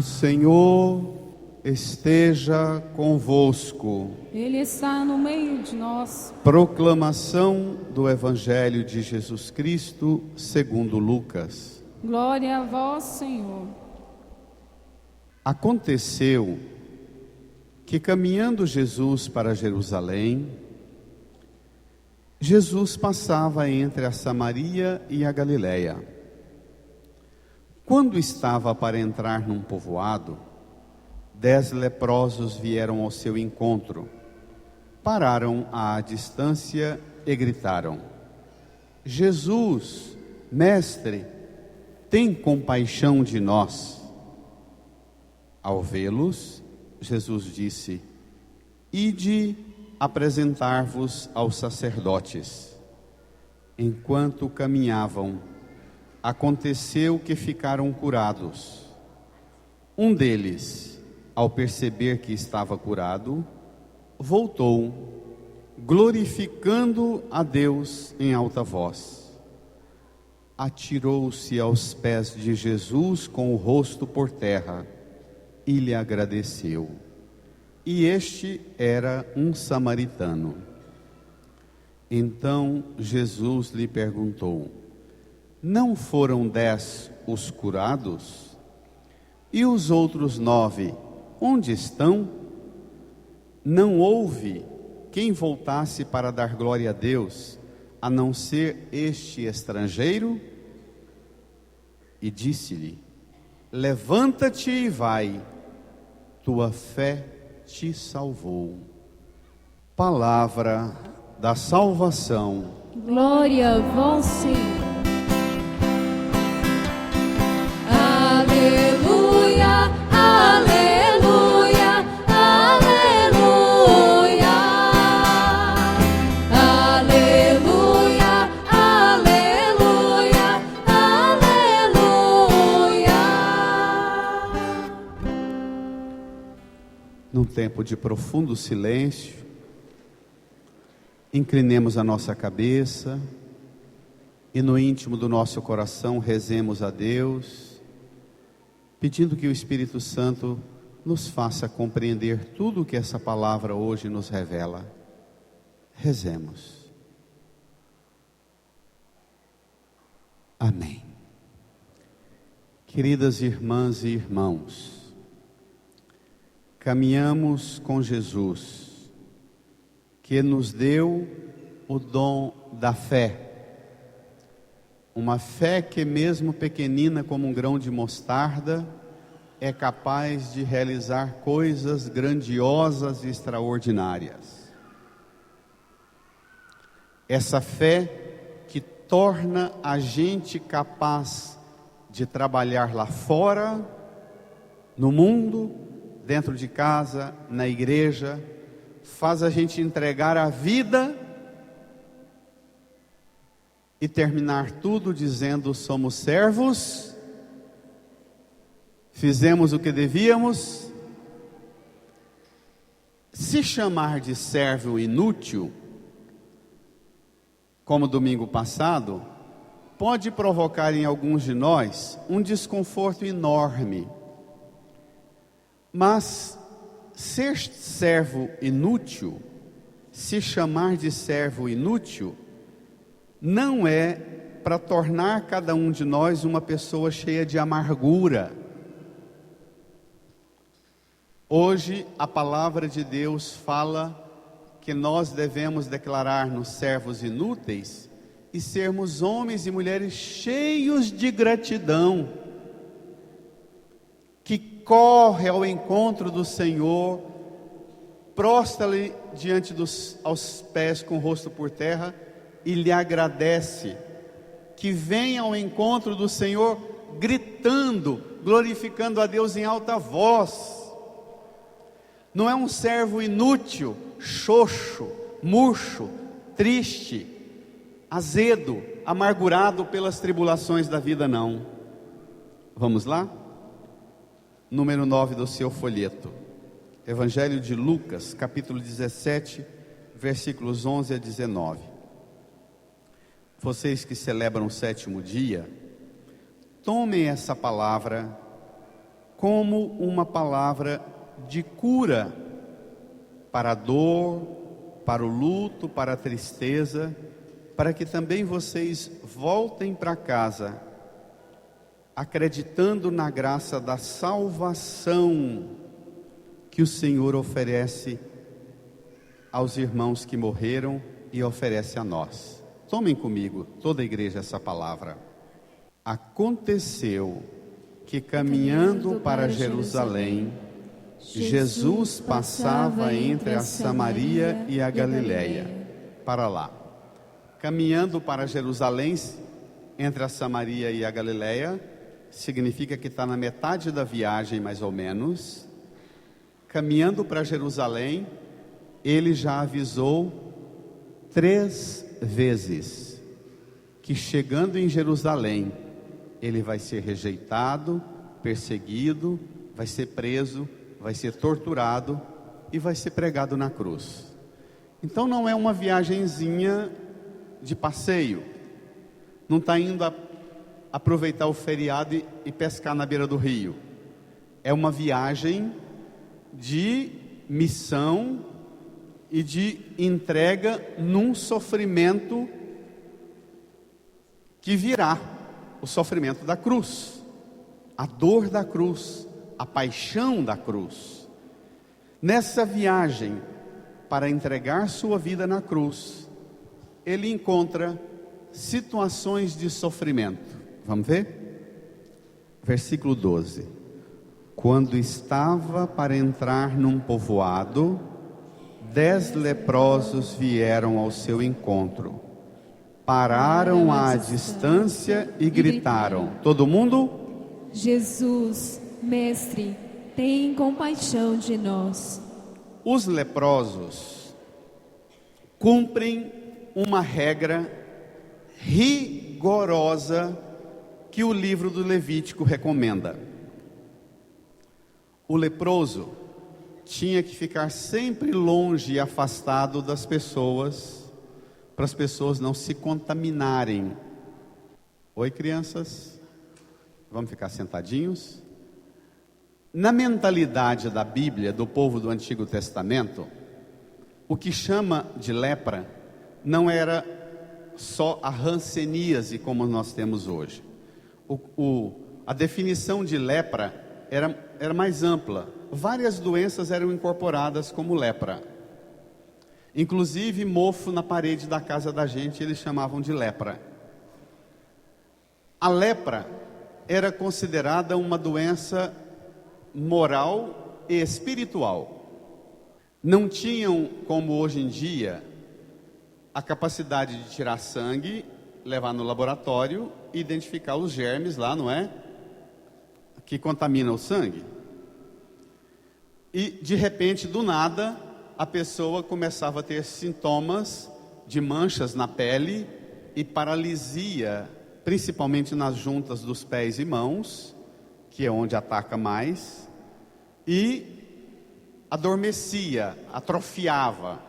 Senhor esteja convosco. Ele está no meio de nós. Proclamação do Evangelho de Jesus Cristo segundo Lucas. Glória a vós, Senhor. Aconteceu que, caminhando Jesus para Jerusalém, Jesus passava entre a Samaria e a Galiléia. Quando estava para entrar num povoado, 10 leprosos vieram ao seu encontro, pararam à distância e gritaram: Jesus, mestre, tem compaixão de nós. Ao vê-los, Jesus disse: Ide apresentar-vos aos sacerdotes. Enquanto caminhavam, aconteceu que ficaram curados. Um deles, ao perceber que estava curado, voltou, glorificando a Deus em alta voz. Atirou-se aos pés de Jesus com o rosto por terra e lhe agradeceu. E este era um samaritano. Então Jesus lhe perguntou: Não foram 10 os curados? E os outros 9, onde estão? Não houve quem voltasse para dar glória a Deus, a não ser este estrangeiro? E disse-lhe: Levanta-te e vai, tua fé te salvou. Palavra da salvação. Glória a vós, Senhor. Aleluia, aleluia, aleluia. Aleluia, aleluia, aleluia. Num tempo de profundo silêncio, inclinemos a nossa cabeça e no íntimo do nosso coração rezemos a Deus, pedindo que o Espírito Santo nos faça compreender tudo o que essa palavra hoje nos revela. Rezemos. Amém. Queridas irmãs e irmãos, caminhamos com Jesus, que nos deu o dom da fé. Uma fé que, mesmo pequenina como um grão de mostarda, é capaz de realizar coisas grandiosas e extraordinárias. Essa fé que torna a gente capaz de trabalhar lá fora, no mundo, dentro de casa, na igreja, faz a gente entregar a vida e terminar tudo dizendo: somos servos, fizemos o que devíamos. Se chamar de servo inútil, como domingo passado, pode provocar em alguns de nós um desconforto enorme. Mas ser servo inútil, se chamar de servo inútil, não é para tornar cada um de nós uma pessoa cheia de amargura. Hoje a palavra de Deus fala que nós devemos declarar-nos servos inúteis e sermos homens e mulheres cheios de gratidão, que corre ao encontro do Senhor, prostra-lhe diante aos pés com o rosto por terra e lhe agradece, que vem ao encontro do Senhor gritando, glorificando a Deus em alta voz. Não é um servo inútil, xoxo, murcho, triste, azedo, amargurado pelas tribulações da vida, não. Vamos lá? Número 9 do seu folheto. Evangelho de Lucas, capítulo 17, versículos 11 a 19. Vocês que celebram o 7º dia, tomem essa palavra como uma palavra de cura para a dor, para o luto, para a tristeza, para que também vocês voltem para casa acreditando na graça da salvação que o Senhor oferece aos irmãos que morreram e oferece a nós. Tomem comigo, toda a igreja, essa palavra. Aconteceu que caminhando para Jerusalém, Jesus passava entre a Samaria e a Galileia. Para lá. Caminhando para Jerusalém, entre a Samaria e a Galileia, significa que está na metade da viagem, mais ou menos. Caminhando para Jerusalém, ele já avisou 3 vezes que chegando em Jerusalém, ele vai ser rejeitado, perseguido, vai ser preso, vai ser torturado e vai ser pregado na cruz. Então não é uma viagenzinha de passeio, não está indo aproveitar o feriado e pescar na beira do rio. É uma viagem de missão e de entrega num sofrimento que virá, o sofrimento da cruz, a dor da cruz, a paixão da cruz. Nessa viagem para entregar sua vida na cruz, ele encontra situações de sofrimento. Vamos ver? Versículo 12. Quando estava para entrar num povoado, 10 leprosos vieram ao seu encontro. Pararam à distância e gritaram. Todo mundo? Jesus, mestre, tem compaixão de nós. Os leprosos cumprem uma regra rigorosa que o livro do Levítico recomenda. O leproso tinha que ficar sempre longe e afastado das pessoas, para as pessoas não se contaminarem. Oi, crianças, vamos ficar sentadinhos? Na mentalidade da Bíblia, do povo do Antigo Testamento, o que chama de lepra não era só a hanseníase como nós temos hoje. A definição de lepra era mais ampla. Várias doenças eram incorporadas como lepra. Inclusive mofo na parede da casa da gente eles chamavam de lepra. A lepra era considerada uma doença moral e espiritual. Não tinham, como hoje em dia, a capacidade de tirar sangue, levar no laboratório e identificar os germes lá, não é? Que contaminam o sangue. E de repente, do nada, a pessoa começava a ter sintomas de manchas na pele e paralisia, principalmente nas juntas dos pés e mãos, que é onde ataca mais, e adormecia, atrofiava.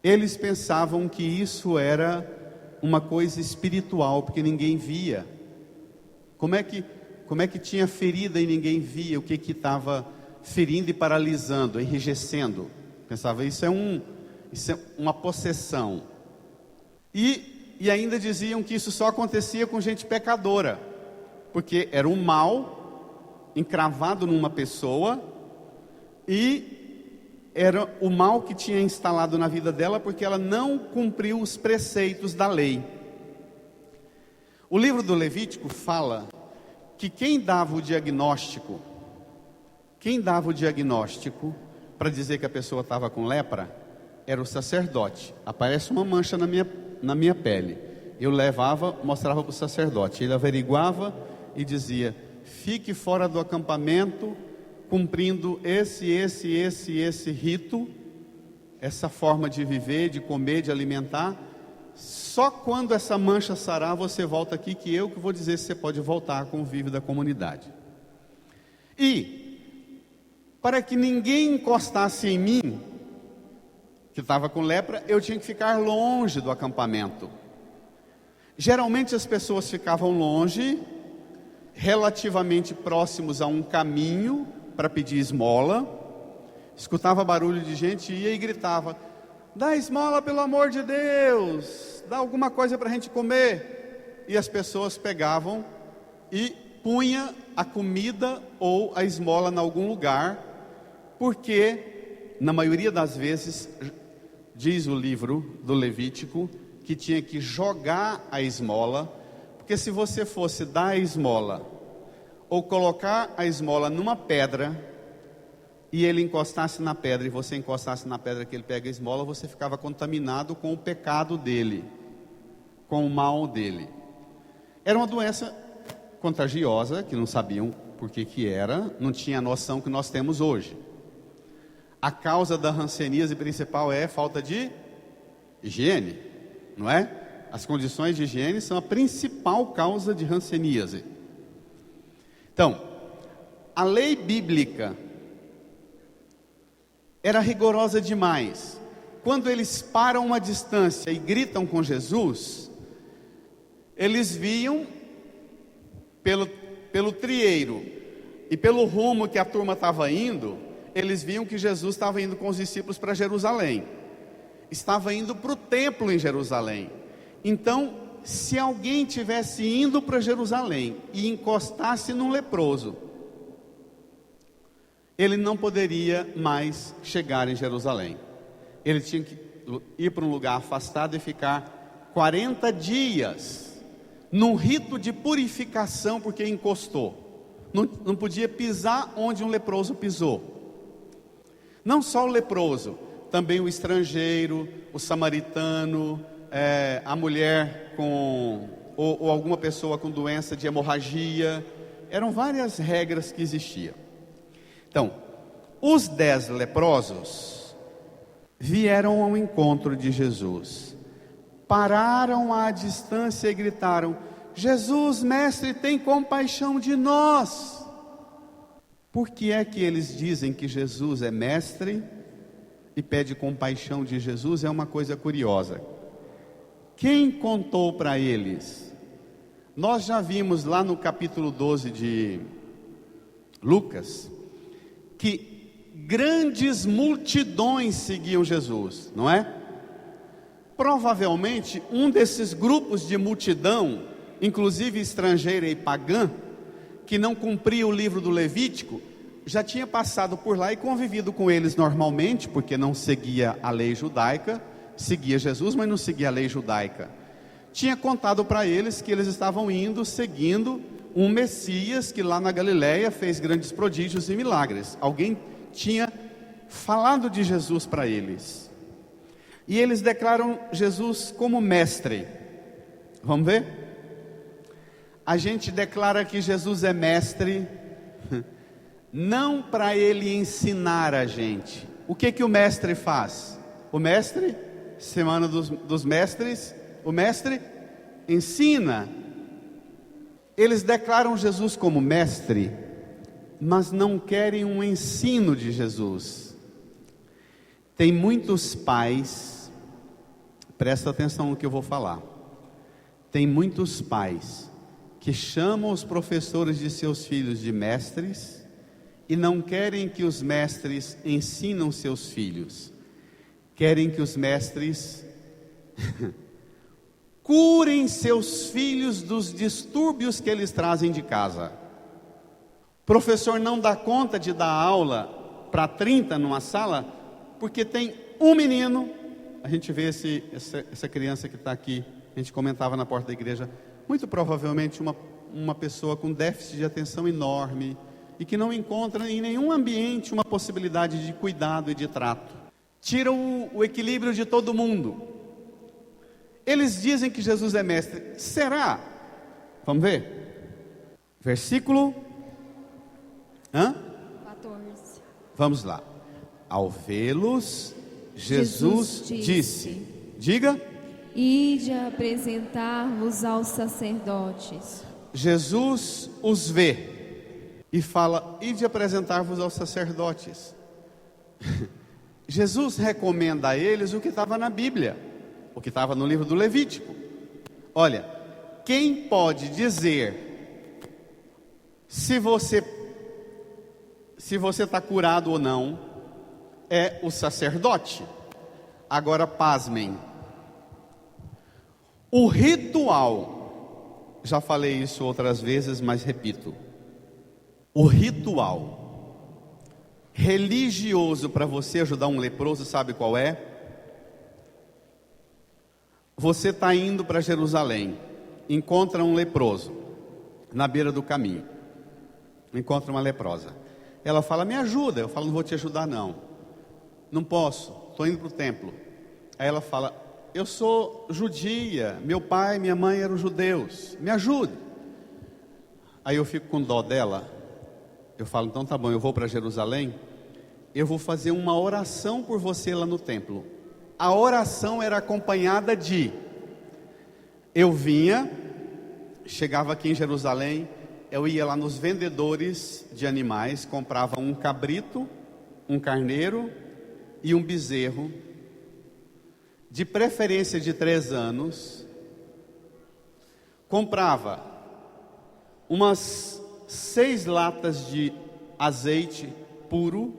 Eles pensavam que isso era uma coisa espiritual, porque ninguém via. Como é que tinha ferida e ninguém via o que estava ferindo e paralisando, enrijecendo? Pensava, isso é uma possessão. E ainda diziam que isso só acontecia com gente pecadora, porque era um mal encravado numa pessoa e era o mal que tinha instalado na vida dela porque ela não cumpriu os preceitos da lei. O livro do Levítico fala que quem dava o diagnóstico para dizer que a pessoa estava com lepra era o sacerdote. Aparece uma mancha na minha pele. Eu levava, mostrava para o sacerdote. Ele averiguava e dizia: fique fora do acampamento, cumprindo esse rito, essa forma de viver, de comer, de alimentar. Só quando essa mancha sarar, você volta aqui, que eu que vou dizer se você pode voltar a convívio da comunidade. E, para que ninguém encostasse em mim, que estava com lepra, eu tinha que ficar longe do acampamento. Geralmente as pessoas ficavam longe relativamente próximos a um caminho para pedir esmola, escutava barulho de gente, ia e gritava: dá esmola pelo amor de Deus, dá alguma coisa para a gente comer. E as pessoas pegavam e punha a comida ou a esmola em algum lugar, porque na maioria das vezes, diz o livro do Levítico, que tinha que jogar a esmola, porque se você fosse dar a esmola ou colocar a esmola numa pedra e ele encostasse na pedra e você encostasse na pedra que ele pega a esmola, você ficava contaminado com o pecado dele, com o mal dele. Era uma doença contagiosa, que não sabiam por que era, não tinha a noção que nós temos hoje. A causa da hanseníase principal é falta de higiene, não é? As condições de higiene são a principal causa de hanseníase. Então, a lei bíblica era rigorosa demais. Quando eles param uma distância e gritam com Jesus, eles viam pelo trieiro e pelo rumo que a turma estava indo, eles viam que Jesus estava indo com os discípulos para Jerusalém, estava indo para o templo em Jerusalém. Então, se alguém tivesse indo para Jerusalém e encostasse num leproso, ele não poderia mais chegar em Jerusalém. Ele tinha que ir para um lugar afastado e ficar 40 dias num rito de purificação, porque encostou. Não podia pisar onde um leproso pisou. Não só o leproso, também o estrangeiro, o samaritano, a mulher ou alguma pessoa com doença de hemorragia. Eram várias regras que existiam. Então, os 10 leprosos vieram ao encontro de Jesus, pararam à distância e gritaram: Jesus, mestre, tem compaixão de nós. Por que é que eles dizem que Jesus é mestre e pede compaixão de Jesus? É uma coisa curiosa. Quem contou para eles? Nós já vimos lá no capítulo 12 de Lucas que grandes multidões seguiam Jesus, não é? Provavelmente um desses grupos de multidão, inclusive estrangeira e pagã, que não cumpria o livro do Levítico, já tinha passado por lá e convivido com eles normalmente, porque não seguia a lei judaica, seguia Jesus, mas não seguia a lei judaica. Tinha contado para eles que eles estavam indo, seguindo um Messias que lá na Galileia fez grandes prodígios e milagres. Alguém tinha falado de Jesus para eles. E eles declaram Jesus como mestre. Vamos ver? A gente declara que Jesus é mestre, não para ele ensinar a gente. O que o mestre faz? O mestre, semana dos mestres, o mestre ensina. Eles declaram Jesus como mestre, mas não querem um ensino de Jesus. Tem muitos pais, presta atenção no que eu vou falar. Tem muitos pais que chamam os professores de seus filhos de mestres e não querem que os mestres ensinam seus filhos. Querem que os mestres curem seus filhos dos distúrbios que eles trazem de casa. O professor não dá conta de dar aula para 30 numa sala, porque tem um menino. A gente vê essa criança que está aqui, a gente comentava na porta da igreja, muito provavelmente uma pessoa com déficit de atenção enorme, e que não encontra em nenhum ambiente uma possibilidade de cuidado e de trato. Tira o equilíbrio de todo mundo. Eles dizem que Jesus é mestre. Será? Vamos ver? Versículo 14. Vamos lá. Ao vê-los, Jesus disse. Diga. Ide apresentar-vos aos sacerdotes. Jesus os vê e fala: ide apresentar-vos aos sacerdotes. Jesus recomenda a eles o que estava na Bíblia, o que estava no livro do Levítico. Olha, quem pode dizer Se você está curado ou não, é o sacerdote. Agora, pasmem. O ritual, já falei isso outras vezes, mas repito. O ritual religioso para você ajudar um leproso, sabe qual é? Você está indo para Jerusalém, encontra um leproso na beira do caminho, encontra uma leprosa. Ela fala, me ajuda. Eu falo, não vou te ajudar não, não posso, estou indo para o templo. Aí ela fala, eu sou judia, meu pai e minha mãe eram judeus, me ajude. Aí eu fico com dó dela. Eu falo, então tá bom, eu vou para Jerusalém, eu vou fazer uma oração por você lá no templo. A oração era acompanhada de, eu vinha, chegava aqui em Jerusalém, eu ia lá nos vendedores de animais, comprava um cabrito, um carneiro e um bezerro, de preferência de 3 anos, comprava umas 6 latas de azeite puro,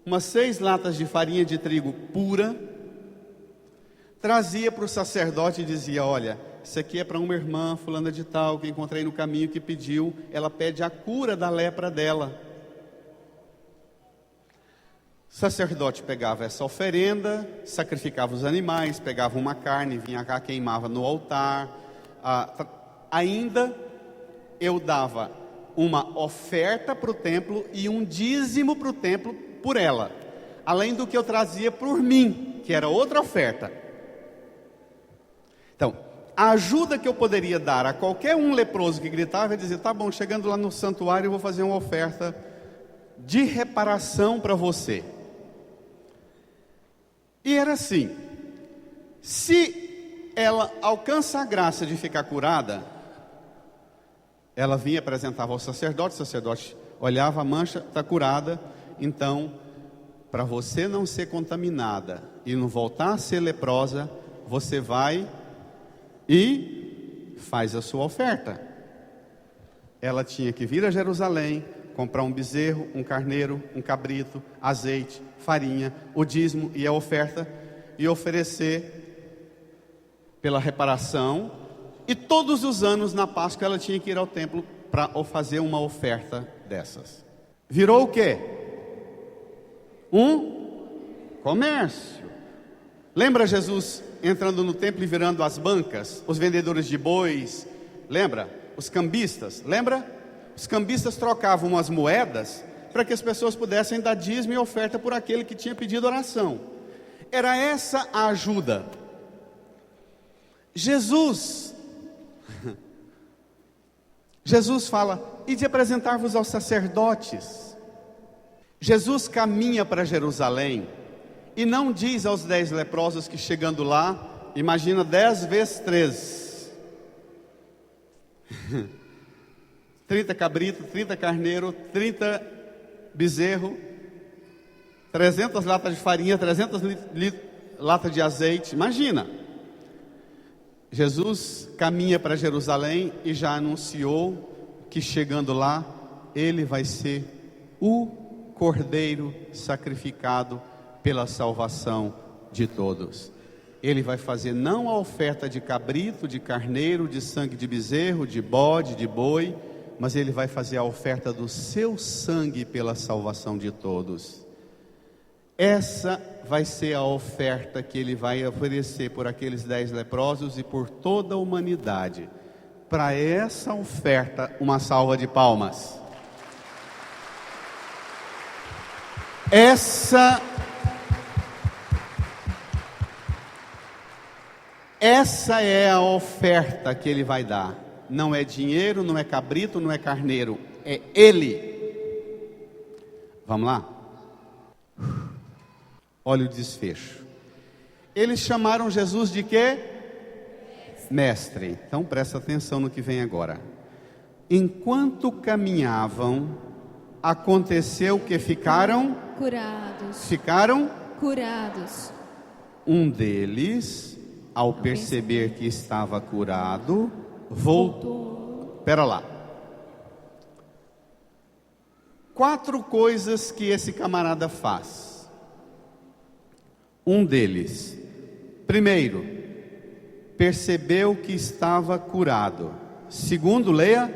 umas 6 latas de farinha de trigo pura, trazia para o sacerdote e dizia, olha, isso aqui é para uma irmã fulana de tal, que encontrei no caminho, que pediu, ela pede a cura da lepra dela. O sacerdote pegava essa oferenda, sacrificava os animais, pegava uma carne, vinha cá, queimava no altar. Ainda eu dava uma oferta para o templo e um dízimo para o templo por ela, além do que eu trazia por mim, que era outra oferta. Então, a ajuda que eu poderia dar a qualquer um leproso que gritava, é dizer, tá bom, chegando lá no santuário eu vou fazer uma oferta de reparação para você. E era assim, se ela alcança a graça de ficar curada, ela vinha, apresentava ao sacerdote, o sacerdote olhava a mancha, está curada. Então, para você não ser contaminada e não voltar a ser leprosa, você vai e faz a sua oferta. Ela tinha que vir a Jerusalém, comprar um bezerro, um carneiro, um cabrito, azeite, farinha, o dízimo e a oferta, e oferecer pela reparação. E todos os anos na Páscoa ela tinha que ir ao templo para fazer uma oferta dessas. Virou o quê? Um comércio. Lembra Jesus entrando no templo e virando as bancas? Os vendedores de bois, lembra? Os cambistas, lembra? Os cambistas trocavam as moedas para que as pessoas pudessem dar dízimo e oferta por aquele que tinha pedido oração. Era essa a ajuda. Jesus fala, e de apresentar-vos aos sacerdotes. Jesus caminha para Jerusalém e não diz aos 10 leprosos que chegando lá, imagina 10 vezes 3, 30 cabrito, 30 carneiro, 30 bezerro, 300 latas de farinha, 300 latas de azeite, imagina. Jesus caminha para Jerusalém e já anunciou que chegando lá, ele vai ser o Cordeiro sacrificado pela salvação de todos. Ele vai fazer não a oferta de cabrito, de carneiro, de sangue de bezerro, de bode, de boi, mas ele vai fazer a oferta do seu sangue pela salvação de todos. Essa vai ser a oferta que ele vai oferecer por aqueles 10 leprosos e por toda a humanidade. Para essa oferta, uma salva de palmas. Essa é a oferta que ele vai dar. Não é dinheiro, não é cabrito, não é carneiro, é ele. Vamos lá? Olha o desfecho. Eles chamaram Jesus de quê? Mestre. Então presta atenção no que vem agora. Enquanto caminhavam, aconteceu que ficaram curados. Ficaram Curados. Um deles, ao perceber que estava curado, voltou. Espera lá. 4 coisas que esse camarada faz. Um deles, primeiro, percebeu que estava curado. Segundo, leia,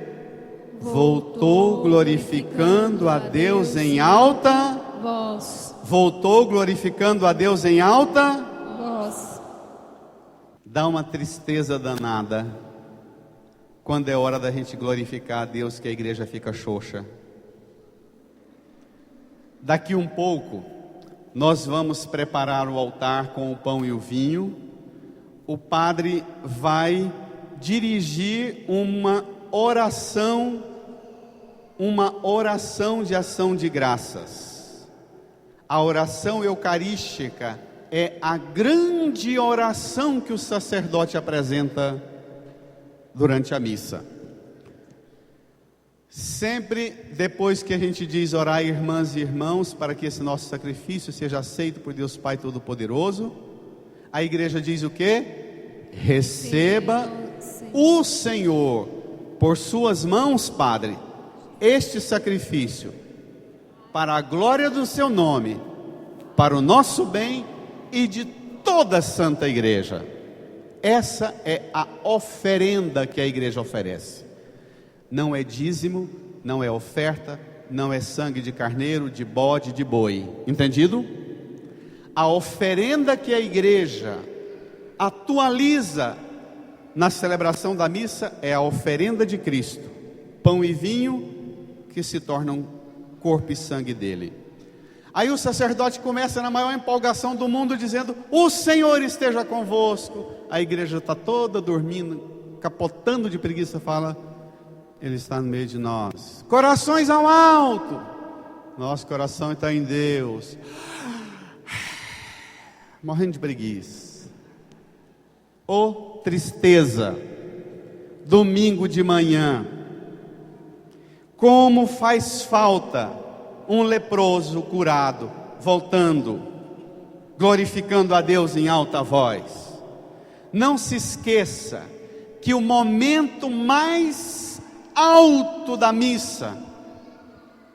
voltou glorificando a Deus em alta voz. Voltou glorificando a Deus em alta Voz. Dá uma tristeza danada quando é hora da gente glorificar a Deus, que a igreja fica xoxa. Daqui um pouco nós vamos preparar o altar com o pão e o vinho. O padre vai dirigir uma oração de ação de graças. A oração eucarística é a grande oração que o sacerdote apresenta durante a missa. Sempre depois que a gente diz orai, irmãs e irmãos, para que esse nosso sacrifício seja aceito por Deus Pai Todo-Poderoso, a igreja diz o quê? Receba o Senhor por suas mãos, Padre, este sacrifício, para a glória do seu nome, para o nosso bem e de toda a Santa Igreja. Essa é a oferenda que a igreja oferece. Não é dízimo, não é oferta, não é sangue de carneiro, de bode, de boi. Entendido? A oferenda que a igreja atualiza na celebração da missa é a oferenda de Cristo. Pão e vinho que se tornam corpo e sangue dele. Aí o sacerdote começa na maior empolgação do mundo dizendo: o Senhor esteja convosco. A igreja está toda dormindo, capotando de preguiça, fala: Ele está no meio de nós. Corações ao alto. Nosso coração está em Deus. Morrendo de preguiça. Ô tristeza. Domingo de manhã. Como faz falta um leproso curado, voltando, glorificando a Deus em alta voz. Não se esqueça que o momento mais alto da missa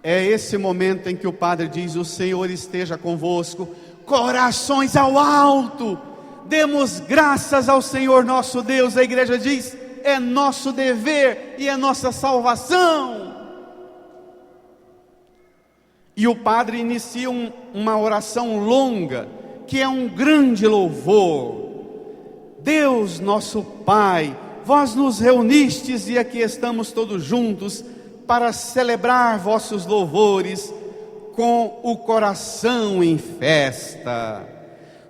é esse momento em que o padre diz: o Senhor esteja convosco. Corações ao alto, demos graças ao Senhor nosso Deus. A igreja diz: é nosso dever e é nossa salvação. E o padre inicia uma oração longa, que é um grande louvor. Deus nosso Pai, vós nos reunistes e aqui estamos todos juntos para celebrar vossos louvores com o coração em festa.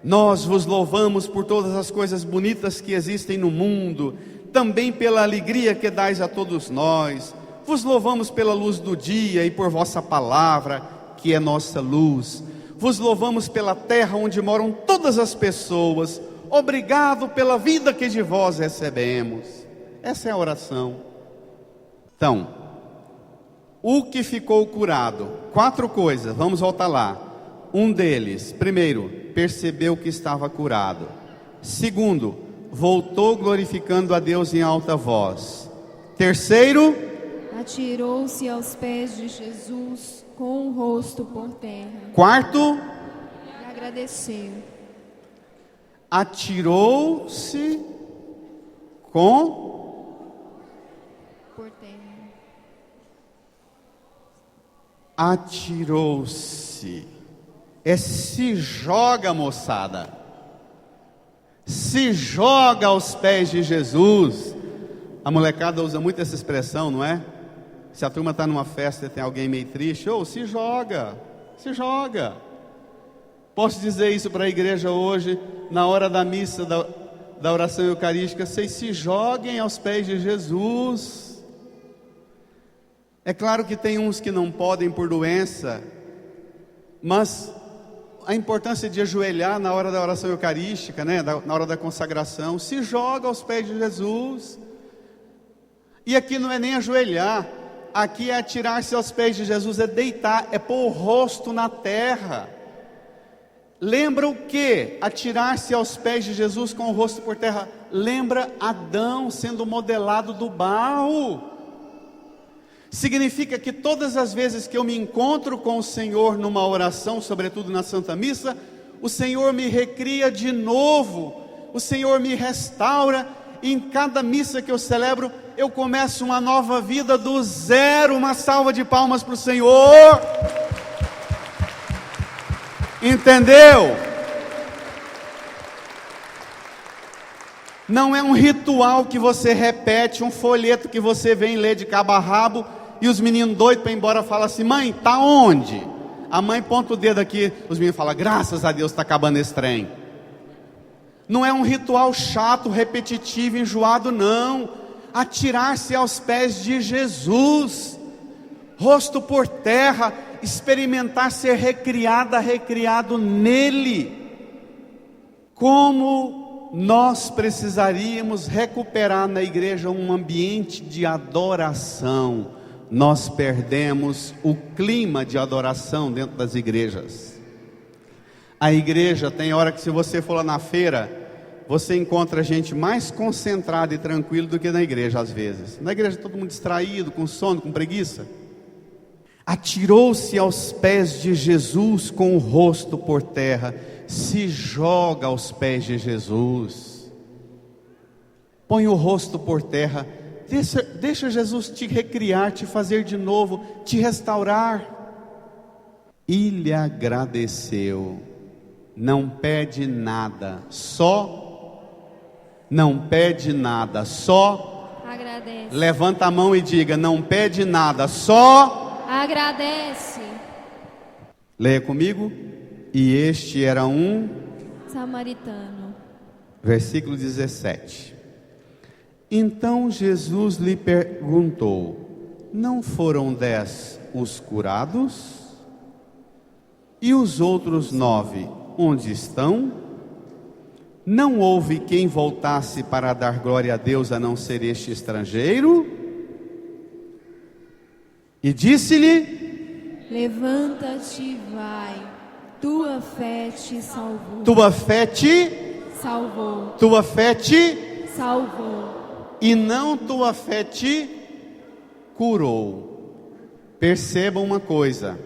Nós vos louvamos por todas as coisas bonitas que existem no mundo, também pela alegria que dais a todos nós. Vos louvamos pela luz do dia e por vossa palavra, que é nossa luz. Vos louvamos pela terra onde moram todas as pessoas. Obrigado pela vida que de vós recebemos. Essa é a oração. Então, o que ficou curado? 4 coisas, vamos voltar lá. Um deles, primeiro, percebeu que estava curado. Segundo, voltou glorificando a Deus em alta voz. Terceiro, atirou-se aos pés de Jesus com o rosto por terra. Quarto, E agradeceu. Atirou-se por terra. Atirou-se. Se joga, moçada. Se joga aos pés de Jesus. A molecada usa muito essa expressão, não é? Se a turma está numa festa e tem alguém meio triste, se joga, se joga. Posso dizer isso para a igreja hoje, na hora da missa, da oração eucarística: vocês se joguem aos pés de Jesus. É claro que tem uns que não podem por doença, mas a importância de ajoelhar na hora da oração eucarística, né? Na hora da consagração, se joga aos pés de Jesus. E aqui não é nem ajoelhar, aqui é atirar-se aos pés de Jesus, é deitar, é pôr o rosto na terra. Lembra o que? Atirar-se aos pés de Jesus com o rosto por terra. Lembra Adão sendo modelado do barro. Significa que todas as vezes que eu me encontro com o Senhor numa oração, sobretudo na Santa Missa, o Senhor me recria de novo, o Senhor me restaura, e em cada missa que eu celebro, eu começo uma nova vida do zero. Uma salva de palmas para o Senhor. Entendeu? Não é um ritual que você repete, um folheto que você vem ler de cabo a rabo, e os meninos doidos para ir embora falam assim: mãe, tá onde? A mãe ponta o dedo aqui, os meninos falam: graças a Deus está acabando esse trem. Não é um ritual chato, repetitivo, enjoado, não. Atirar-se aos pés de Jesus, rosto por terra, experimentar ser recriado nele. Como nós precisaríamos recuperar na igreja um ambiente de adoração. Nós perdemos o clima de adoração dentro das igrejas. A igreja tem hora que, se você for lá na feira, você encontra gente mais concentrada e tranquila do que na igreja às vezes. Na igreja todo mundo distraído, com sono, com preguiça. Atirou-se aos pés de Jesus com o rosto por terra. Se joga aos pés de Jesus. Põe o rosto por terra. Deixa Jesus te recriar, te fazer de novo, te restaurar. E lhe agradeceu. Não pede nada, só agradece. Levanta a mão e diga: não pede nada, só agradece. Leia comigo. E este era um samaritano. Versículo 17. Então Jesus lhe perguntou: não foram 10 os curados? E os outros 9, onde estão? Não houve quem voltasse para dar glória a Deus, a não ser este estrangeiro? E disse-lhe: levanta-te e vai, tua fé te salvou. Tua fé te salvou. Tua fé te salvou. E não tua fé te curou. Perceba uma coisa: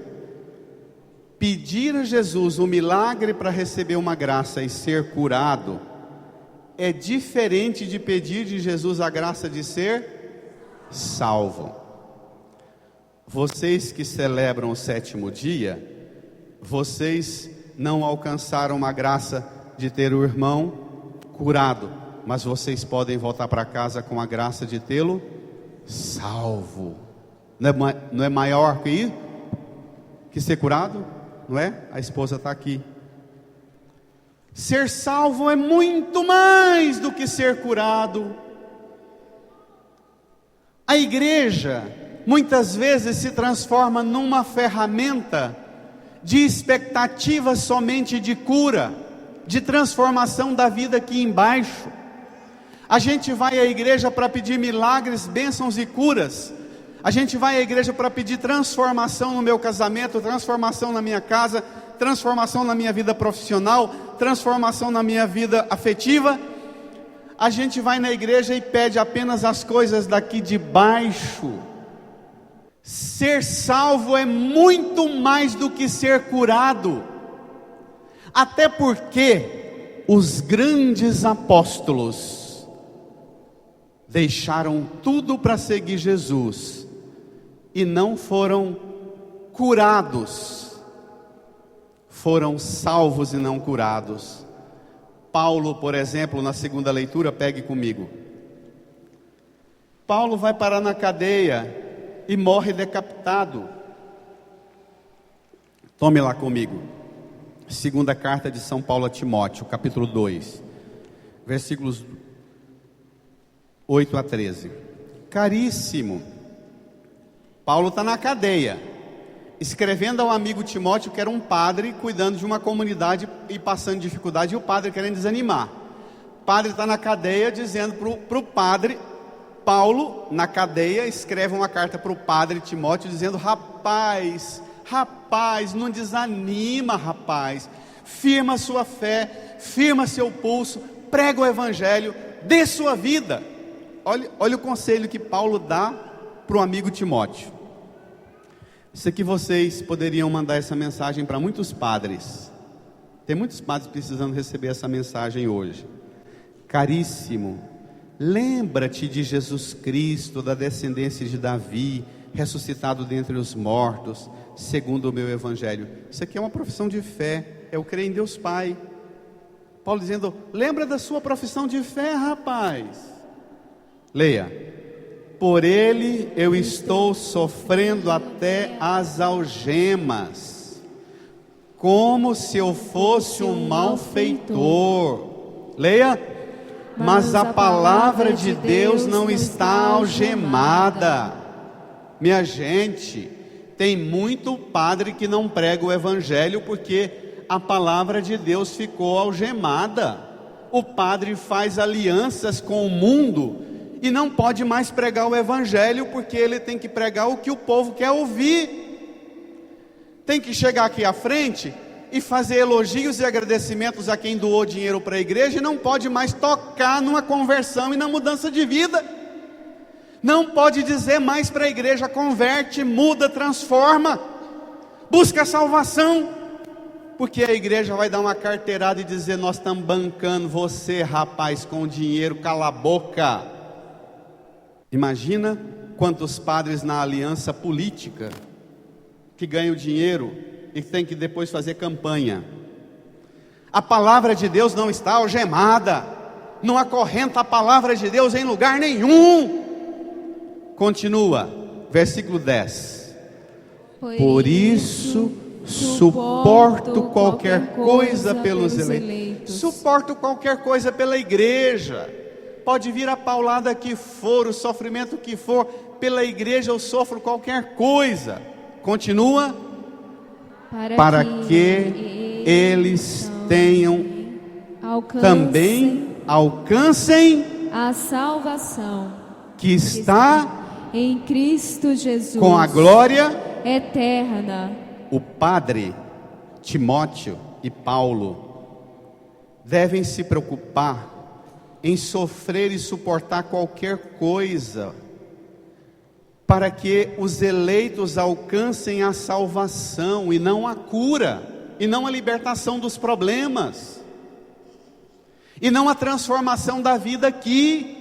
pedir a Jesus um milagre para receber uma graça e ser curado é diferente de pedir de Jesus a graça de ser salvo. Vocês que celebram o 7º dia, vocês não alcançaram uma graça de ter o irmão curado, mas vocês podem voltar para casa com a graça de tê-lo salvo. Não é maior que isso? Que ser curado? Não é? A esposa está aqui. Ser salvo é muito mais do que ser curado. A igreja muitas vezes se transforma numa ferramenta de expectativa somente de cura, de transformação da vida aqui embaixo. A gente vai à igreja para pedir milagres, bênçãos e curas. A gente vai à igreja para pedir transformação no meu casamento, transformação na minha casa, transformação na minha vida profissional, transformação na minha vida afetiva. A gente vai na igreja e pede apenas as coisas daqui de baixo. Ser salvo é muito mais do que ser curado. Até porque os grandes apóstolos deixaram tudo para seguir Jesus e não foram curados, foram salvos e não curados. Paulo, por exemplo, na segunda leitura, pegue comigo. Paulo vai parar na cadeia e morre decapitado. Tome lá comigo. Segunda carta de São Paulo a Timóteo, capítulo 2, versículos 8 a 13. Caríssimo, Paulo está na cadeia, escrevendo ao amigo Timóteo, que era um padre cuidando de uma comunidade e passando dificuldade, e o padre querendo desanimar. O padre está na cadeia, dizendo para o padre. Paulo, na cadeia, escreve uma carta para o padre Timóteo, dizendo: rapaz, não desanima, rapaz, firma sua fé, firma seu pulso, prega o evangelho, dê sua vida. Olha o conselho que Paulo dá para o amigo Timóteo. Isso aqui vocês poderiam mandar essa mensagem para muitos padres. Tem muitos padres precisando receber essa mensagem hoje. Caríssimo, lembra-te de Jesus Cristo, da descendência de Davi, ressuscitado dentre os mortos, segundo o meu evangelho. Isso aqui é uma profissão de fé. Eu creio em Deus Pai. Paulo dizendo, lembra da sua profissão de fé, rapaz. Leia. Por ele eu estou sofrendo até as algemas, como se eu fosse um malfeitor. Leia. Mas a palavra de Deus não está algemada. Minha gente, tem muito padre que não prega o evangelho porque a palavra de Deus ficou algemada. O padre faz alianças com o mundo e não pode mais pregar o evangelho porque ele tem que pregar o que o povo quer ouvir. Tem que chegar aqui à frente e fazer elogios e agradecimentos a quem doou dinheiro para a igreja e não pode mais tocar numa conversão e na mudança de vida. Não pode dizer mais para a igreja, converte, muda, transforma, busca a salvação, porque a igreja vai dar uma carteirada e dizer, nós estamos bancando você, rapaz, com dinheiro, cala a boca. Imagina quantos padres na aliança política, que ganham dinheiro e tem que depois fazer campanha. A palavra de Deus não está algemada, não acorrenta a palavra de Deus em lugar nenhum. Continua, versículo 10. Por isso suporto qualquer coisa pelos eleitos. Suporto qualquer coisa pela igreja. Pode vir a paulada que for, o sofrimento que for, pela igreja eu sofro qualquer coisa. Continua. Para que eles tenham também alcancem a salvação que está em Cristo Jesus, com a glória eterna. O padre Timóteo e Paulo devem se preocupar em sofrer e suportar qualquer coisa para que os eleitos alcancem a salvação e não a cura, e não a libertação dos problemas, e não a transformação da vida aqui.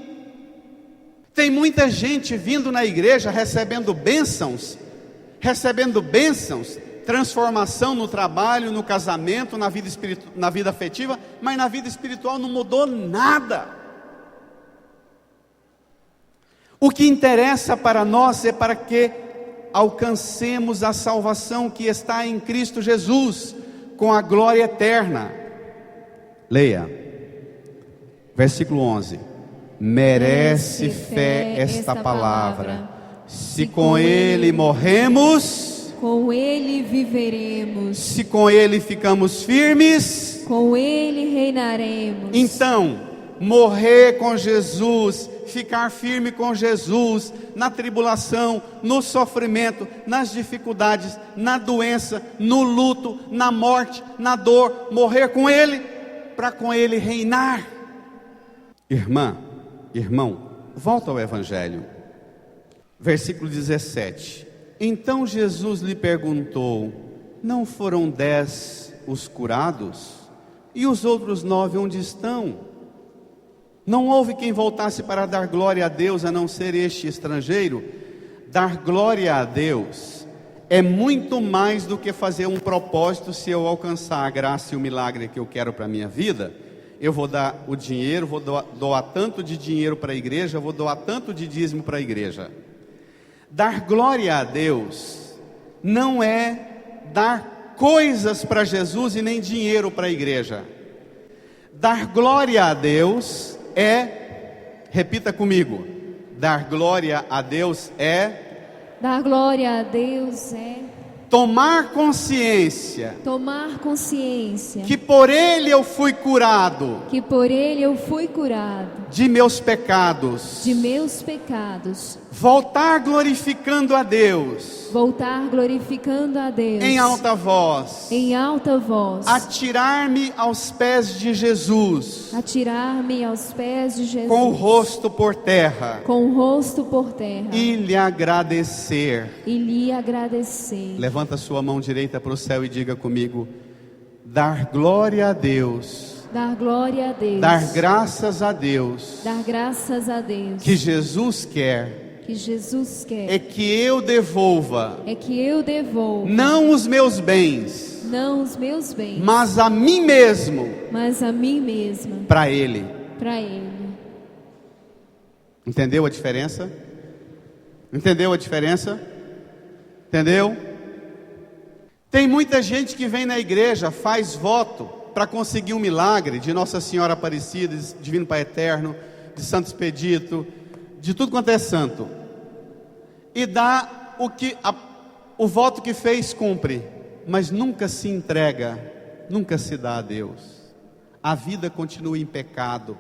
Tem muita gente vindo na igreja recebendo bênçãos, transformação no trabalho, no casamento, na vida afetiva, mas na vida espiritual não mudou nada. O que interessa para nós é para que alcancemos a salvação que está em Cristo Jesus, com a glória eterna. Leia, versículo 11. Merece fé esta palavra. Se com ele morremos, com ele viveremos. Se com ele ficamos firmes, com ele reinaremos. Então, morrer com Jesus, ficar firme com Jesus, na tribulação, no sofrimento, nas dificuldades, na doença, no luto, na morte, na dor, morrer com ele, para com ele reinar. Irmã, irmão, volta ao Evangelho, versículo 17. Então Jesus lhe perguntou: não foram 10 os curados? E os outros 9 onde estão? Não houve quem voltasse para dar glória a Deus, a não ser este estrangeiro? Dar glória a Deus é muito mais do que fazer um propósito. Se eu alcançar a graça e o milagre que eu quero para a minha vida, eu vou dar o dinheiro, vou doar tanto de dinheiro para a igreja, vou doar tanto de dízimo para a igreja. Dar glória a Deus não é dar coisas para Jesus e nem dinheiro para a igreja. Dar glória a Deus repita comigo, dar glória a Deus dar glória a Deus é tomar consciência tomar consciência que por ele eu fui curado que por ele eu fui curado de meus pecados, de meus pecados, voltar glorificando a Deus voltar glorificando a Deus em alta voz, atirar-me aos pés de Jesus, atirar-me aos pés de Jesus, com o rosto por terra, e lhe agradecer. Levanta sua mão direita para o céu e diga comigo: dar glória a Deus, dar glória a Deus, dar graças a Deus, que Jesus quer é que eu devolva não os meus bens, mas a mim mesmo, para Ele. Entendeu a diferença? Entendeu a diferença? Entendeu? Tem muita gente que vem na igreja, faz voto para conseguir um milagre de Nossa Senhora Aparecida, de Divino Pai Eterno, de Santo Expedito, de tudo quanto é santo, e dá o voto que fez, cumpre, mas nunca se entrega, nunca se dá a Deus. A vida continua em pecado,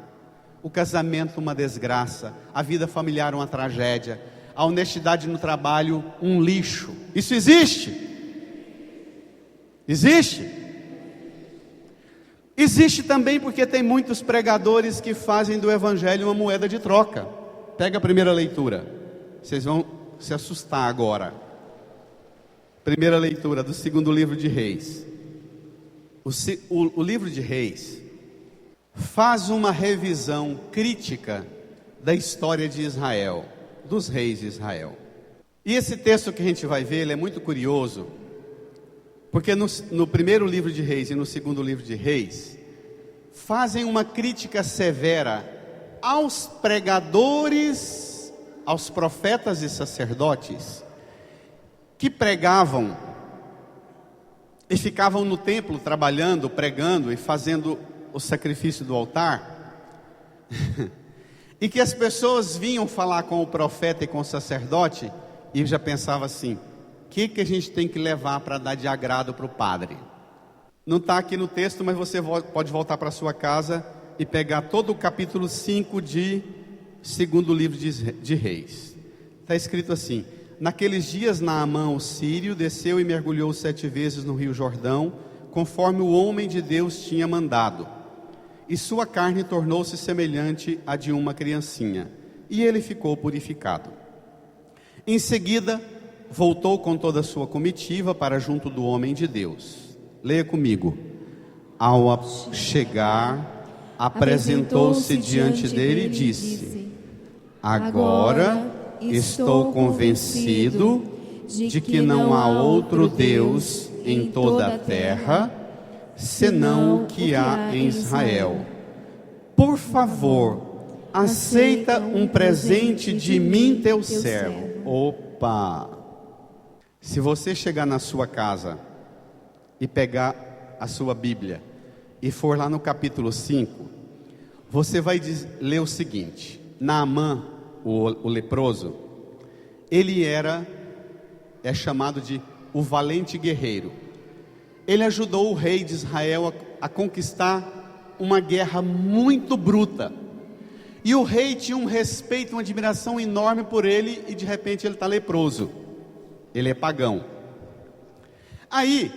o casamento uma desgraça, a vida familiar uma tragédia, a honestidade no trabalho um lixo. Isso existe? Existe também porque tem muitos pregadores que fazem do evangelho uma moeda de troca. Pega a primeira leitura, vocês vão se assustar agora. Primeira leitura do segundo livro de Reis. O livro de Reis faz uma revisão crítica da história de Israel, dos reis de Israel. E esse texto que a gente vai ver, ele é muito curioso, porque no primeiro livro de Reis e no segundo livro de Reis, fazem uma crítica severa aos pregadores, aos profetas e sacerdotes, que pregavam e ficavam no templo trabalhando, pregando e fazendo o sacrifício do altar, e que as pessoas vinham falar com o profeta e com o sacerdote, e já pensava assim: o que a gente tem que levar para dar de agrado para o padre? Não está aqui no texto, mas você pode voltar para sua casa e pegar todo o capítulo 5 de segundo livro de Reis. Está escrito assim: naqueles dias Naamã o sírio desceu e mergulhou 7 vezes no rio Jordão, conforme o homem de Deus tinha mandado, e sua carne tornou-se semelhante à de uma criancinha, e ele ficou purificado. Em seguida voltou com toda a sua comitiva para junto do homem de Deus. Leia comigo. Ao chegar, apresentou-se diante dele e disse: agora estou convencido de que não há outro Deus em toda a terra, senão o que há em Israel. Por favor, aceita um presente de mim, teu servo. Opa! Se você chegar na sua casa e pegar a sua Bíblia e for lá no capítulo 5, você vai ler o seguinte: Naamã, o leproso, ele é chamado de o valente guerreiro. Ele ajudou o rei de Israel a conquistar uma guerra muito bruta, e o rei tinha um respeito, uma admiração enorme por ele, e de repente ele está leproso, ele é pagão. Aí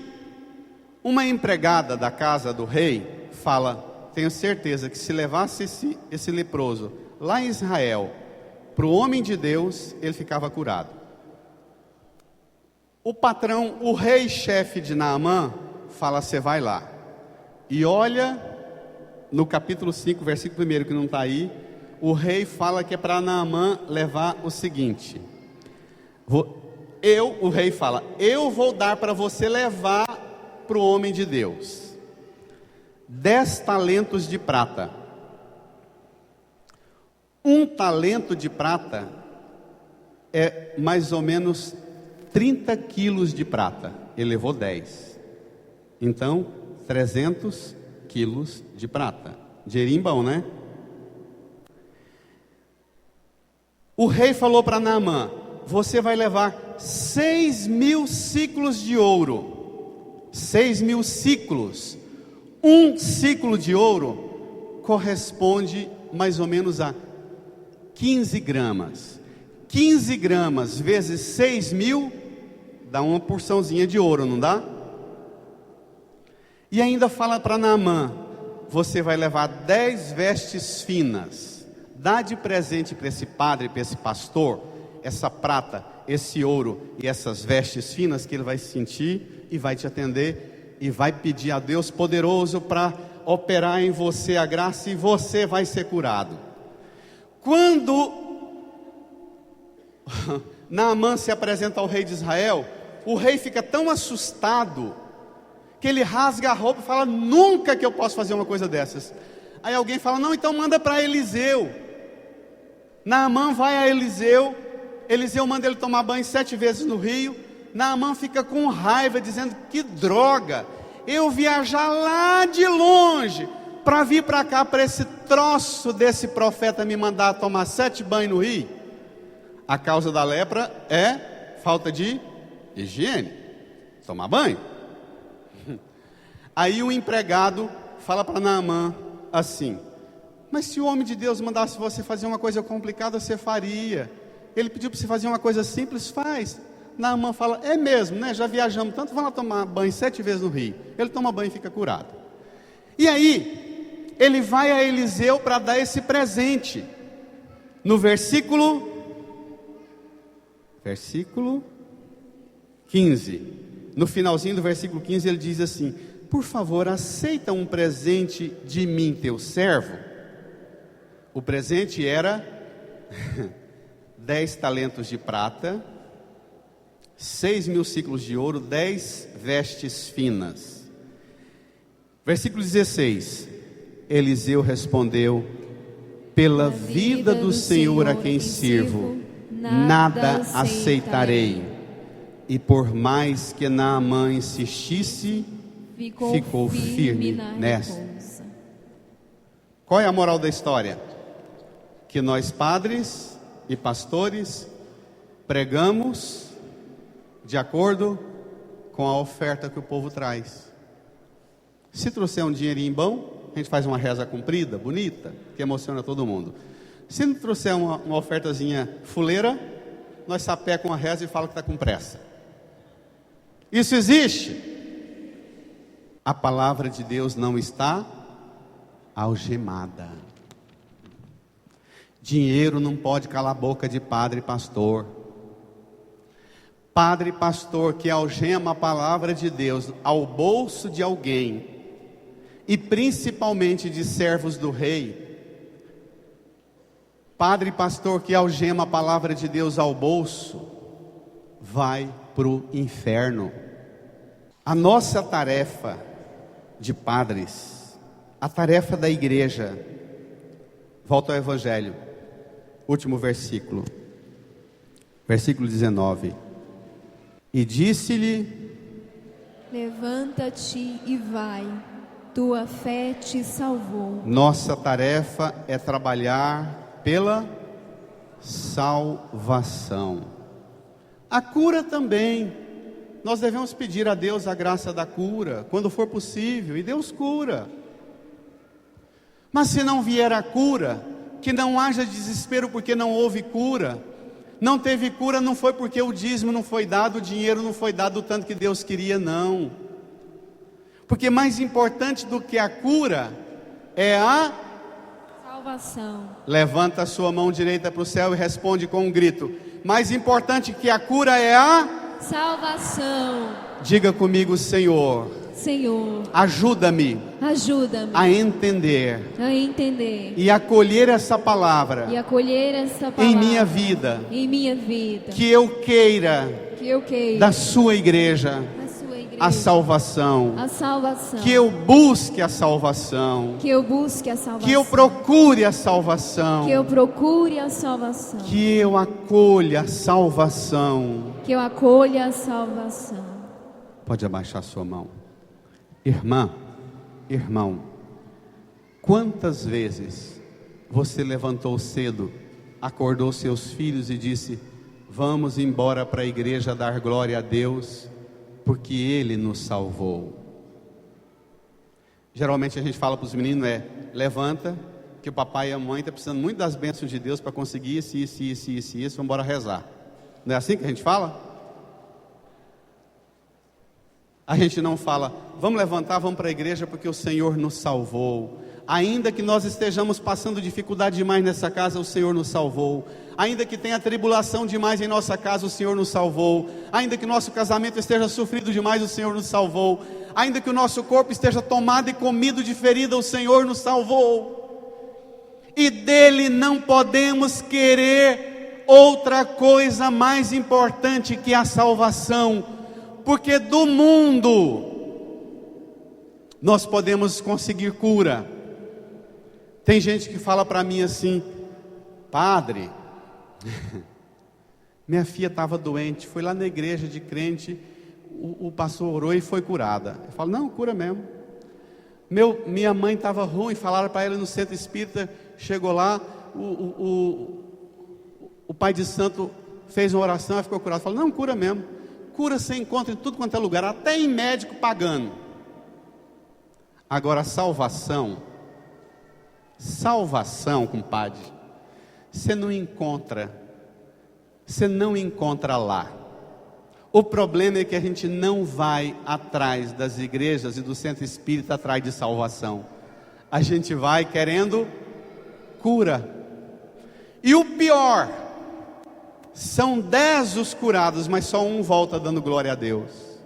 uma empregada da casa do rei fala: tenho certeza que se levasse esse leproso lá em Israel para o homem de Deus, ele ficava curado. O patrão, o rei chefe de Naamã, fala: você vai lá. E olha, no capítulo 5, versículo 1, que não está aí, o rei fala que é para Naamã levar o seguinte: o rei fala, eu vou dar para você levar para o homem de Deus 10 talentos de prata. Um talento de prata é mais ou menos 30 quilos de prata. Ele levou 10. Então, 300 quilos de prata. Dinheirinho bom, né? O rei falou para Naamã: você vai levar 6.000 ciclos de ouro. 6.000 ciclos. Um ciclo de ouro corresponde mais ou menos a 15 gramas. 15 gramas vezes 6.000 dá uma porçãozinha de ouro, não dá? E ainda fala para Naamã: você vai levar 10 vestes finas. Dá de presente para esse padre, para esse pastor, essa prata, esse ouro e essas vestes finas, que ele vai sentir e vai te atender e vai pedir a Deus poderoso para operar em você a graça, e você vai ser curado. Quando Naamã se apresenta ao rei de Israel, o rei fica tão assustado que ele rasga a roupa e fala: nunca que eu posso fazer uma coisa dessas. Aí alguém fala: não, então manda para Eliseu. Naamã vai a Eliseu. Eliseu manda ele tomar banho 7 vezes no rio. Naamã fica com raiva, dizendo: que droga, eu viajar lá de longe para vir para cá, para esse troço desse profeta me mandar tomar 7 banhos no rio. A causa da lepra é falta de higiene, tomar banho. Aí o empregado fala para Naamã assim: mas se o homem de Deus mandasse você fazer uma coisa complicada, você faria. Ele pediu para você fazer uma coisa simples, faz. Naamã fala: é mesmo, né? Já viajamos tanto, vamos lá tomar banho 7 vezes no rio. Ele toma banho e fica curado. E aí, ele vai a Eliseu para dar esse presente. No versículo 15, no finalzinho do versículo 15, ele diz assim: por favor, aceita um presente de mim, teu servo. O presente era 10 talentos de prata, 6.000 ciclos de ouro, 10 vestes finas. Versículo 16: Eliseu respondeu: pela vida do Senhor a quem sirvo, nada aceitarei. E por mais que Naamã insistisse, ficou firme nessa. Qual é a moral da história? Que nós, padres e pastores, pregamos de acordo com a oferta que o povo traz. Se trouxer um dinheirinho bom, a gente faz uma reza comprida, bonita, que emociona todo mundo. Se não trouxer uma ofertazinha fuleira, nós sapecamos a reza e falamos que está com pressa. Isso existe. A palavra de Deus não está algemada. Dinheiro não pode calar a boca de padre e pastor. Padre e pastor que algema a palavra de Deus ao bolso de alguém, e principalmente de servos do rei. Padre e pastor que algema a palavra de Deus ao bolso, vai para o inferno. A nossa tarefa de padres, a tarefa da igreja, volta ao Evangelho, último versículo, versículo 19. E disse-lhe: levanta-te e vai, tua fé te salvou. Nossa tarefa é trabalhar pela salvação. A cura também, nós devemos pedir a Deus a graça da cura, quando for possível, e Deus cura. Mas se não vier a cura, que não haja desespero porque não houve cura. Não teve cura, não foi porque o dízimo não foi dado, o dinheiro não foi dado o tanto que Deus queria, não. Porque mais importante do que a cura é a salvação. Levanta a sua mão direita para o céu e responde com um grito: mais importante que a cura é a salvação. Diga comigo: Senhor, ajuda-me a entender e acolher essa palavra em minha vida, que eu queira da sua igreja a salvação, que eu busque a salvação, que eu procure a salvação, que eu acolha a salvação. Pode abaixar sua mão. Irmã, irmão, quantas vezes você levantou cedo, acordou seus filhos e disse: vamos embora para a igreja dar glória a Deus, porque Ele nos salvou. Geralmente a gente fala para os meninos, levanta, que o papai e a mãe estão precisando muito das bênçãos de Deus para conseguir isso, vamos embora rezar. Não é assim que a gente fala? A gente não fala, vamos levantar, vamos para a igreja porque o Senhor nos salvou. Ainda que nós estejamos passando dificuldade demais nessa casa, o Senhor nos salvou. Ainda que tenha tribulação demais em nossa casa, o Senhor nos salvou. Ainda que nosso casamento esteja sofrido demais, o Senhor nos salvou. Ainda que o nosso corpo esteja tomado e comido de ferida, o Senhor nos salvou. E dele não podemos querer outra coisa mais importante que a salvação, porque do mundo nós podemos conseguir cura. Tem gente que fala para mim assim: padre, minha filha estava doente, foi lá na igreja de crente, o pastor orou e foi curada. Eu falo, não, cura mesmo. Minha mãe estava ruim, falaram para ela no centro espírita, chegou lá, o pai de santo fez uma oração e ficou curado. Eu falo, não, cura mesmo. Cura você encontra em tudo quanto é lugar, até em médico pagando. Agora salvação, compadre, você não encontra lá. O problema é que a gente não vai atrás das igrejas e do centro espírita atrás de salvação. A gente vai querendo cura. E o pior, são 10 os curados, mas só um volta dando glória a Deus.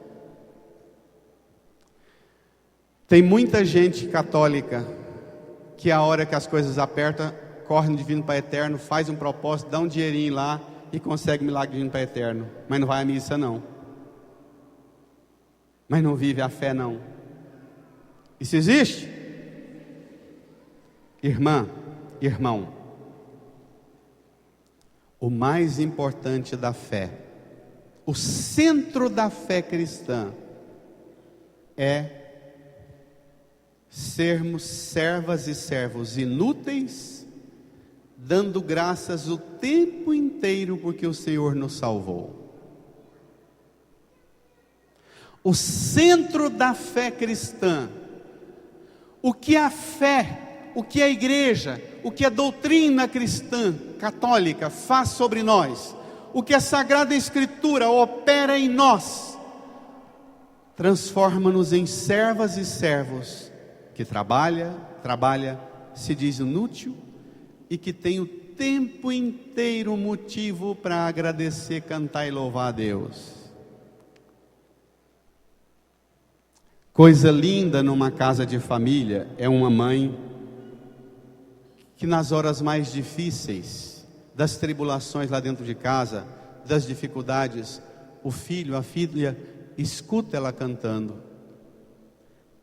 Tem muita gente católica que a hora que as coisas apertam, corre no Divino Pai Eterno, faz um propósito, dá um dinheirinho lá e consegue milagre Divino Pai Eterno, mas não vai à missa não, mas não vive a fé não. Isso existe? Irmã, irmão, o mais importante da fé, o centro da fé cristã é sermos servas e servos inúteis, dando graças o tempo inteiro porque o Senhor nos salvou. O centro da fé cristã, o que a fé, o que a igreja, o que a doutrina cristã católica faz sobre nós, o que a Sagrada Escritura opera em nós, transforma-nos em servas e servos que trabalha, se diz inútil e que tem o tempo inteiro motivo para agradecer, cantar e louvar a Deus. Coisa linda numa casa de família é uma mãe que nas horas mais difíceis, das tribulações lá dentro de casa, das dificuldades, o filho, a filha, escuta ela cantando.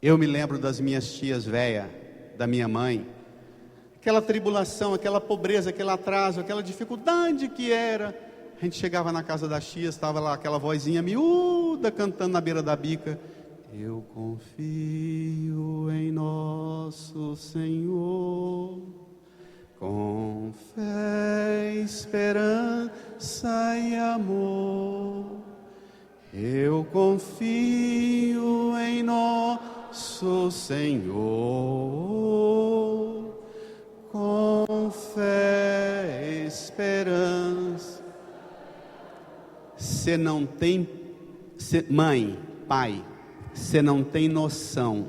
Eu me lembro das minhas tias velhas, da minha mãe, aquela tribulação, aquela pobreza, aquele atraso, aquela dificuldade que era. A gente chegava na casa das tias, estava lá aquela vozinha miúda cantando na beira da bica. Eu confio em nosso Senhor, com fé, esperança e amor. Eu confio em nosso Senhor, com fé, esperança. Você não tem, mãe, pai, você não tem noção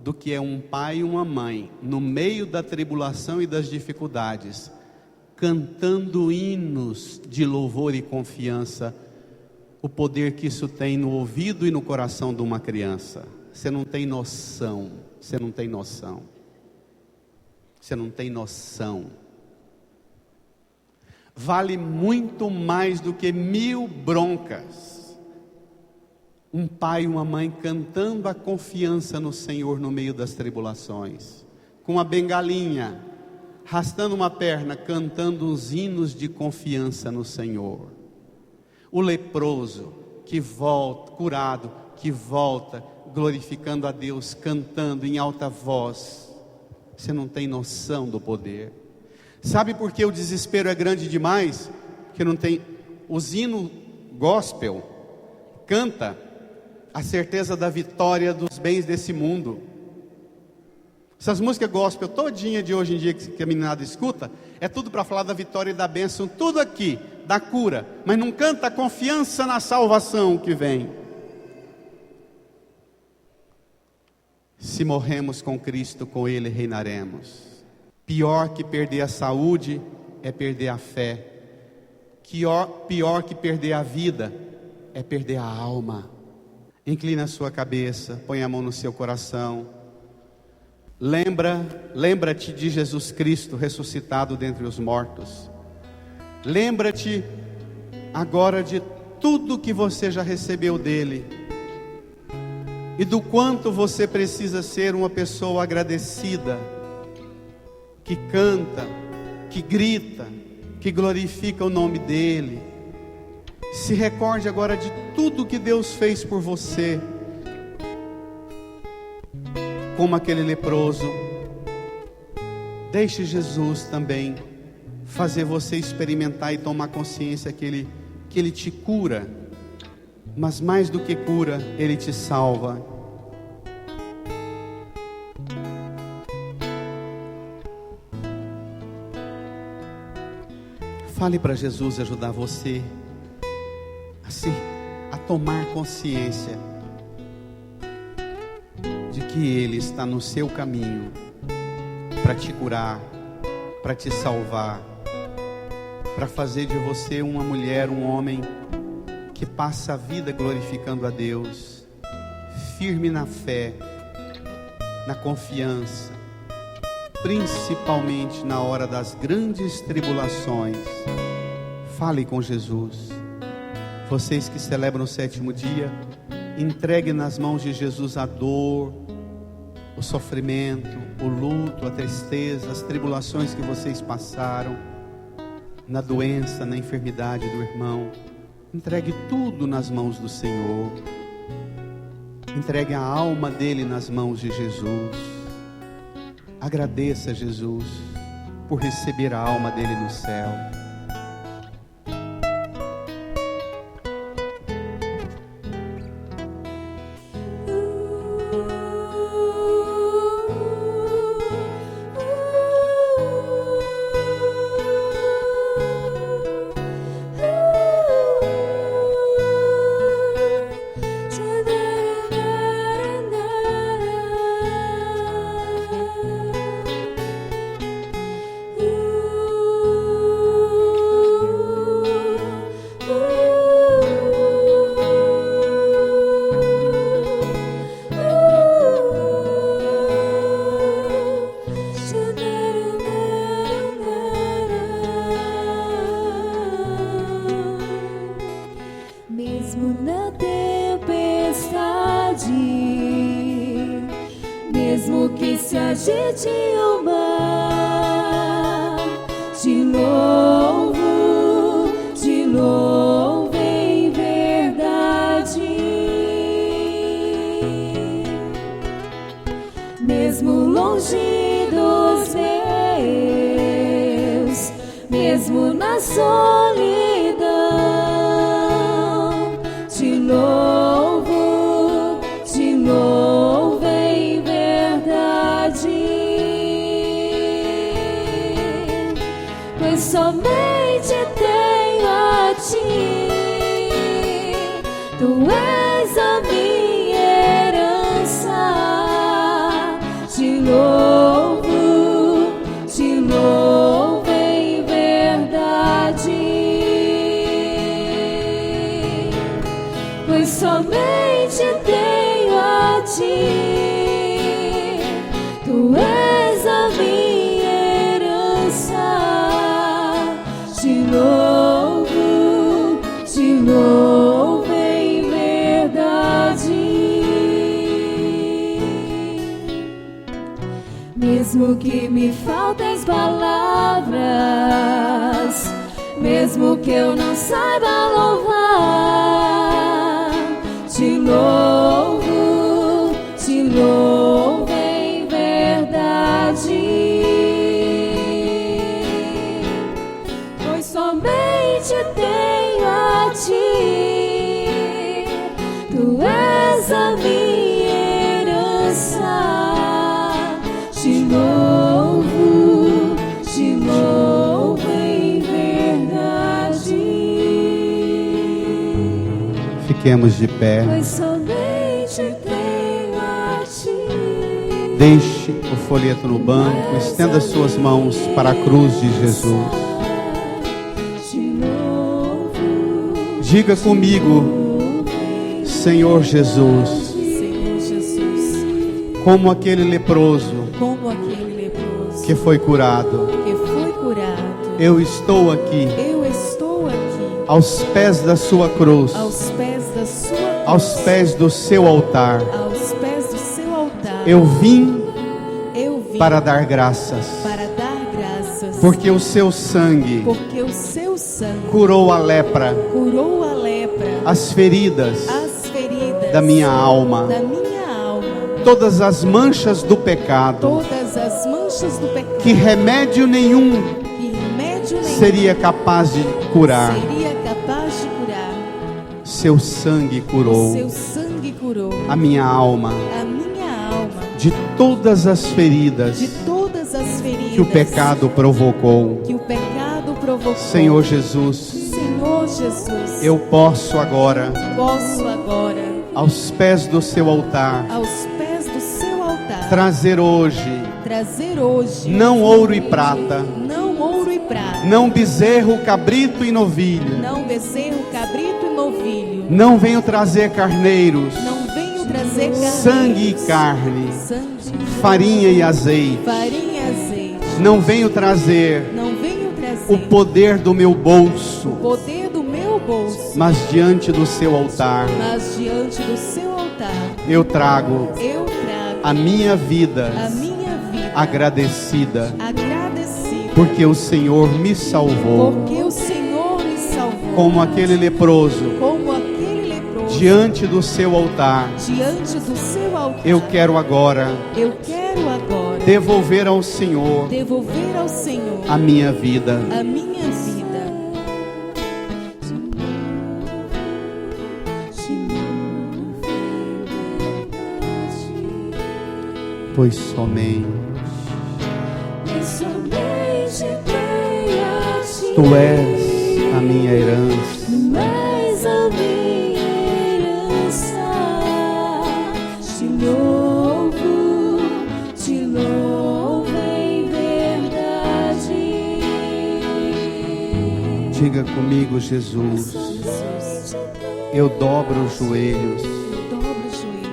do que é um pai e uma mãe no meio da tribulação e das dificuldades, cantando hinos de louvor e confiança, o poder que isso tem no ouvido e no coração de uma criança. Você não tem noção, você não tem noção, você não tem noção. Vale muito mais do que 1000 broncas. Um pai e uma mãe cantando a confiança no Senhor no meio das tribulações, com uma bengalinha, arrastando uma perna, cantando os hinos de confiança no Senhor. O leproso que volta, curado, que volta, glorificando a Deus, cantando em alta voz. Você não tem noção do poder. Sabe por que o desespero é grande demais? Porque não tem os hinos gospel canta a certeza da vitória dos bens desse mundo. Essas músicas gospel todinha de hoje em dia que a meninada escuta, é tudo para falar da vitória e da bênção, tudo aqui, da cura, mas não canta a confiança na salvação que vem. Se morremos com Cristo, com Ele reinaremos. Pior que perder a saúde é perder a fé. Pior que perder a vida é perder a alma. Inclina a sua cabeça, põe a mão no seu coração. Lembra-te de Jesus Cristo ressuscitado dentre os mortos. Lembra-te agora de tudo que você já recebeu dele e do quanto você precisa ser uma pessoa agradecida, que canta, que grita, que glorifica o nome dele. Se recorde agora de tudo que Deus fez por você, como aquele leproso. Deixe Jesus também fazer você experimentar e tomar consciência que Ele te cura, mas mais do que cura, Ele te salva. Fale para Jesus ajudar você assim, a tomar consciência de que Ele está no seu caminho para te curar, para te salvar, para fazer de você uma mulher, um homem que passa a vida glorificando a Deus, firme na fé, na confiança, principalmente na hora das grandes tribulações. Fale com Jesus. Vocês que celebram o 7º dia, entregue nas mãos de Jesus a dor, o sofrimento, o luto, a tristeza, as tribulações que vocês passaram, na doença, na enfermidade do irmão. Entregue tudo nas mãos do Senhor. Entregue a alma dele nas mãos de Jesus. Agradeça a Jesus por receber a alma dele no céu. Mesmo na tempestade, mesmo que se agite o mar, te louvo em verdade. Mesmo longe dos meus, mesmo na solidão, te louvo em verdade, pois somente tenho a ti, tu és a minha herança. Te louvo em verdade, pois somente tenho a ti, tu és a minha herança. Te louvo em verdade. Mesmo que me faltem as palavras, mesmo que eu não saiba louvar, te louvo em verdade, pois somente tenho a ti. Tu és a minha herança. Te louvo em verdade. Fiquemos de pé. Pois somente tenho a ti. Deixe o folheto no banco, estenda suas mãos para a cruz de Jesus. Diga comigo, Senhor Jesus, como aquele leproso que foi curado, eu estou aqui aos pés da sua cruz, aos pés do seu altar. Eu vim para dar graças, porque o seu sangue curou a lepra, as feridas da minha alma, todas as manchas do pecado, que remédio nenhum seria capaz de curar. Seu sangue curou a minha alma de todas as feridas que o pecado provocou. Senhor Jesus, eu posso agora, aos pés do seu altar, trazer hoje, não ouro e prata, não bezerro, cabrito e novilho, não venho trazer carneiros, sangue e carne, farinha e azeite. Não venho trazer o poder do meu bolso, mas diante do seu altar, eu trago a minha vida agradecida, porque o Senhor me salvou, como aquele leproso, diante do seu altar. Eu quero agora devolver ao Senhor a minha vida. Pois somente Tu és a minha herança. Te louvo em verdade. Diga comigo, Jesus, eu dobro os joelhos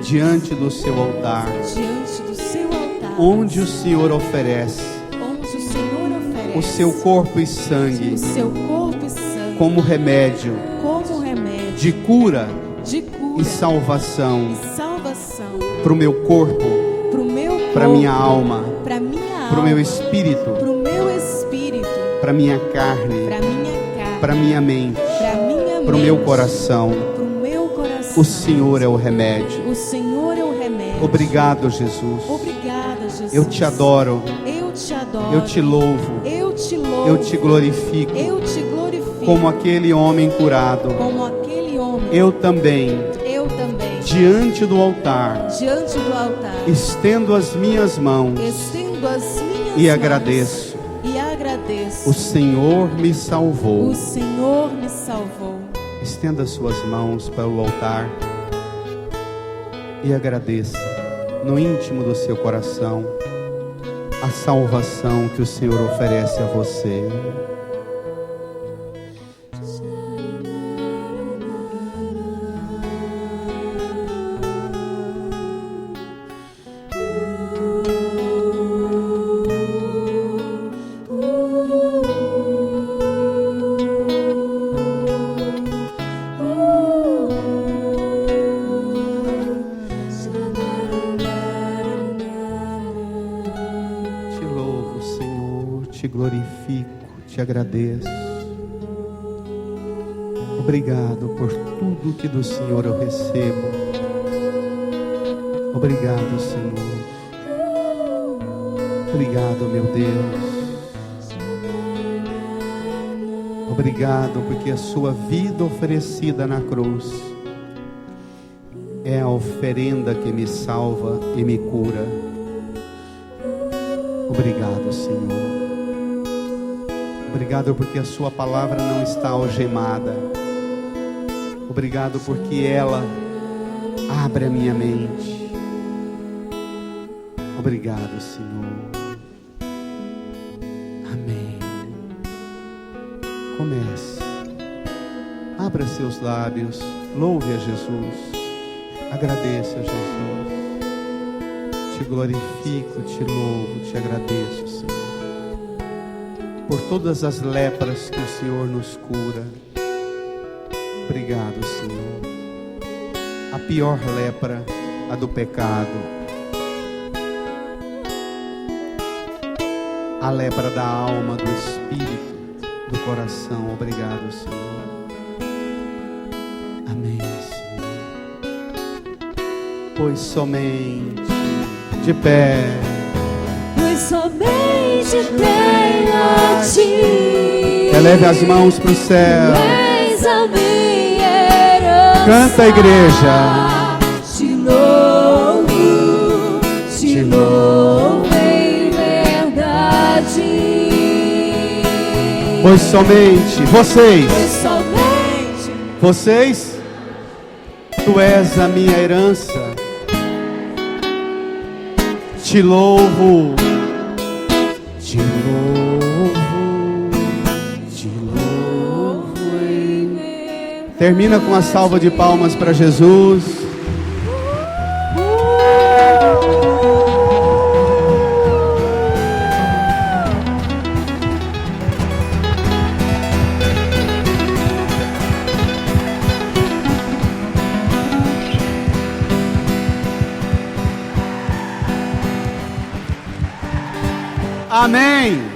diante do seu altar, onde o Senhor oferece o seu corpo e sangue como remédio de cura e salvação para o meu corpo, para minha alma, para o meu espírito, para minha carne, para minha mente, para o meu coração. O Senhor é o remédio. Obrigado, Jesus. Eu te adoro. Eu te louvo. Eu te glorifico. Como aquele homem curado. Eu também. Diante do altar. Estendo as minhas mãos. E agradeço. O Senhor me salvou. Estenda suas mãos para o altar e agradeça no íntimo do seu coração a salvação que o Senhor oferece a você. Te glorifico, te agradeço. Obrigado por tudo que do Senhor eu recebo. Obrigado, Senhor. Obrigado, meu Deus. Obrigado porque a sua vida oferecida na cruz é a oferenda que me salva e me cura. Obrigado, Senhor. Obrigado porque a sua palavra não está algemada. Obrigado porque ela abre a minha mente. Obrigado, Senhor. Amém. Comece. Abra seus lábios. Louve a Jesus. Agradeça a Jesus. Te glorifico, te louvo, te agradeço, Senhor, por todas as lepras que o Senhor nos cura. Obrigado, Senhor. A pior lepra, a do pecado. A lepra da alma, do espírito, do coração. Obrigado, Senhor. Amém, Senhor. Pois somente de pé, pois somente tenho a ti. eleve as mãos para o céu. És a minha herança. Canta, igreja. Te louvo em verdade. Pois somente vocês, Pois somente vocês, tu és a minha herança. Te louvo, te louvo, te louvo. Termina com a salva de palmas para Jesus. Amém.